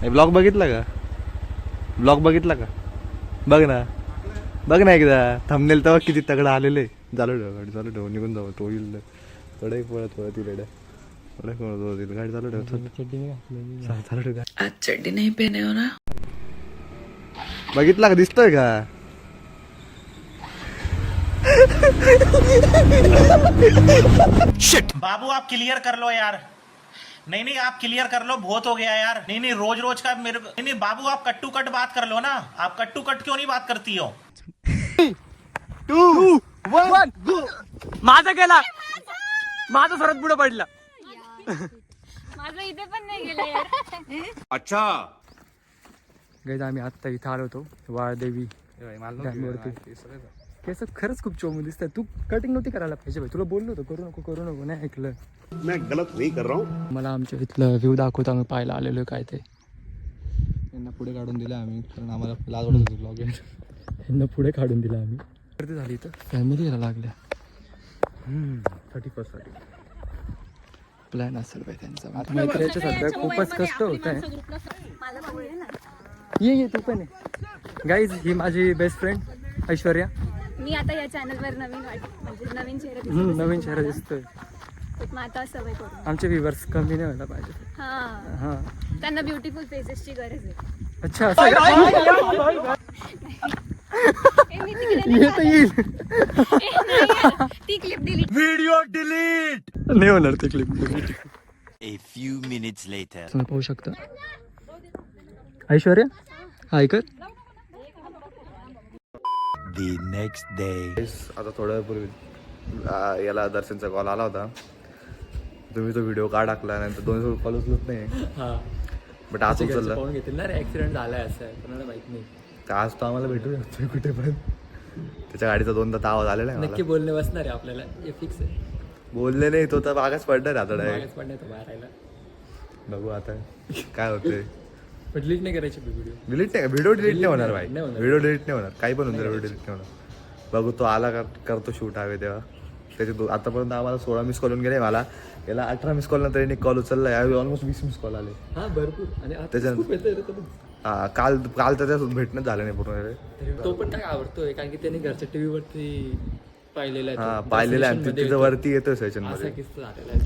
Blog बघितला का? Blog बघितला का? बघ ना एकदा थंबनेल तेव्हा किती तगडं आलेले. चालू ठेव गाडी, चालू ठेव, निघून जाऊ. तो येईल थोडं पळत रेड्या, थोडं पळत गाडी चालू ठेव. चालू ठेव. आज चड्डी नहीं पहने हो ना? बघितला का? दिसतोय का? शिट बाबू आप क्लियर कर लो यार. नहीं आप क्लियर कर लो, बहुत हो गया यार. नहीं रोज का मेरे नहीं बाबू आप कट्टू कट बात कर लो ना. आप कट्टू कट क्यों नहीं बात करती हो? 2, 1 गो. माझा गेला, माझा सरत पुढे पडला. माझं इथे पण नाही गेलं यार. अच्छा गाईज आम्ही आत्ता इथं आलो होतो वाळदेवी डॅमवरती. केस खरंच खूप चोमून दिसतात. तू कटिंग नव्हती करायला पाहिजे भाई. तुला बोललो होतो करू नको नाही ऐकलं. मैं गलत नहीं कर रहा हूँ. मला आमच्या इथलं व्ह्यू दाखवतो. आम्ही पाहायला आलेलो काय ते. त्यांना पुढे काढून दिलं आम्ही, कारण आम्हाला लाज वाटत होती ब्लॉग. त्यांना पुढे काढून दिलं आम्ही. गर्दी झाली तर फॅमिली यायला लागल्या. 31 साठी प्लॅन असेल बाई त्यांचा. मैत्रीच्या सध्या खूपच कष्ट होत आहे. ये तू पण आहे. गाईज ही माझी बेस्ट फ्रेंड ऐश्वर्या. मी आता या चॅनलवर नवीन म्हणजे नवीन चेहरा नवीन चेहरा दिसतोय. मग आता सवय करू. आमचे व्ह्यूअर्स कमी नाही व्हायला पाहिजे. हा त्यांना ब्युटिफुल फेसेसची गरज आहे. अच्छा असं येईल. ती क्लिप डिलीट. Video delete. नाही होणार ते clip. A few minutes later. तुम्ही पाहू शकता. ऐश्वर्या हाय कर. The next day. आता थोड्या वेळापूर्वी याला दर्शनचा कॉल आला होता. तुम्ही तो व्हिडिओ का टाकला, नंतर 2 दिवस कॉल उचलत नाही. बट आज उचलला. पाहून घेतील ना रे. ऍक्सिडेंट झालाय असं आहे, कोणाला माहित नाही. तर आज तो आम्हाला भेटू शकतो कुठे पण. त्याच्या गाडीचा 2दा आवाज आलेला आहे. नक्की बोलणे बसणार आहे आपल्याला. हे फिक्स आहे. बोलले नाही तो तर मागच पडणार आता direct. मागेच पडण्यात मारायला. बघू आता काय होतंय. पण डिलीट नाही करायची व्हिडिओ. डिलीट नाही, व्हिडिओ डिलीट नाही होणार भाई. नाही होणार. व्हिडिओ डिलीट नाही होणार, काही पण होणार. व्हिडिओ डिलीट नाही होणार. बघू तो आला करतो शूट हवे तेव्हा. त्याचे आतापर्यंत आम्हाला 16 मिस कॉल गेले. मला याला 18 मिस कॉल नंतर एक कॉल उचलला. यावेळी ऑलमोस्ट 20 मिस कॉल आले. हा भरपूर. आणि त्याच्यानंतर काल तर त्याचं भेटणंच झालं नाही पूर्ण. तो पण काय आवडतोय कारण की त्याने घरच्या टीव्ही वरती पाहिलेला आहे. हा पाहिलेलं आहे. तिथं वरती येतोय सेशन असा मध्ये. किस्सा झालेला आहे.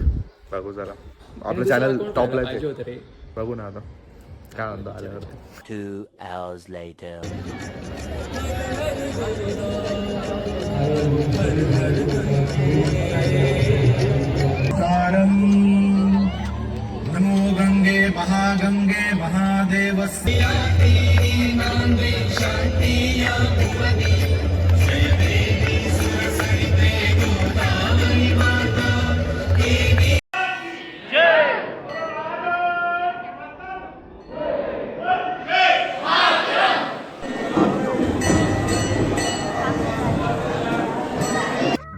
बघू जरा आपलं चॅनल टॉपला पाहिजे होतं रे. बघू ना आता काय म्हणतो आल्यावरती. 2 hours later. Namo Gange महादेवस्य.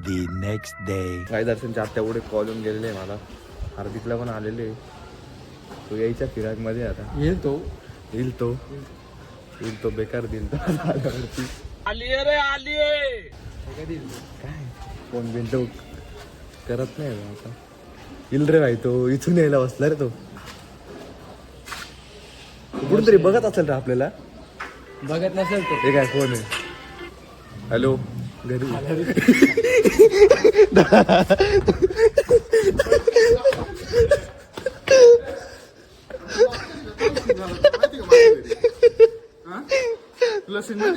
The next day. काही दर्शनच्या आत्या एवढे कॉल येऊन गेलेले आहे मला. हार्दिकला पण आलेले. तो यायच्या फिराकमध्ये आता येईल तो. येईल तो बेकार देईल तो आल्यावरती. काय फोन बिन तो करत नाही आता. येईल रे भाई तो. इथून यायला बसला रे तो. कुठून तरी बघत असेल रे आपल्याला. बघत नसेल तो. हे काय फोन आहे. हॅलो घरी.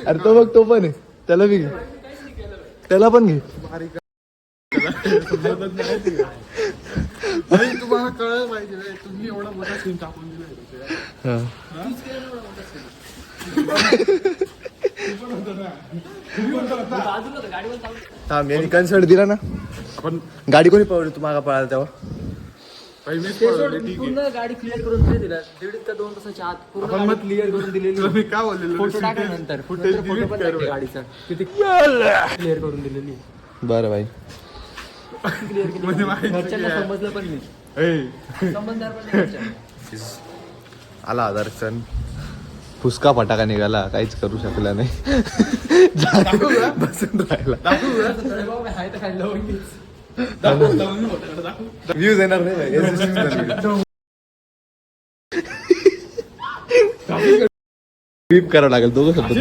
अरे तो बघ तो पण आहे. त्याला बी घे. त्याला पण घे. तुम्हाला कळलं पाहिजे तुम्ही एवढा मोठा सीन टाकून दिला. थांब यांनी कन्सर्ट दिला ना. गाडी कोणी पळवली तू मागा पळाला तेव्हा. पूर्ण गाडी क्लिअर करून दिली तिला. 1.5 ते 2 तासाच्या आत पूर्ण क्लिअर करून दिलेली. मी काय बोललेलो फोटो टाकल्यानंतर फोटो पण टाकले गाडीचा. किती क्लिअर करून दिलेली. बरं भाई. क्लिअर केली. घरच्यांना समजलं पण नाही. समजदार पण नाही घरच्यांना. आला दर्शन. फुसका फटाका निघाला. काहीच करू शकला नाही. बसून राहिला. व्ह्यूज येणार नाही. बीप करावं लागेल दोघं शब्द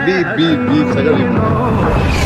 बीप बीप बीप सगळं बीप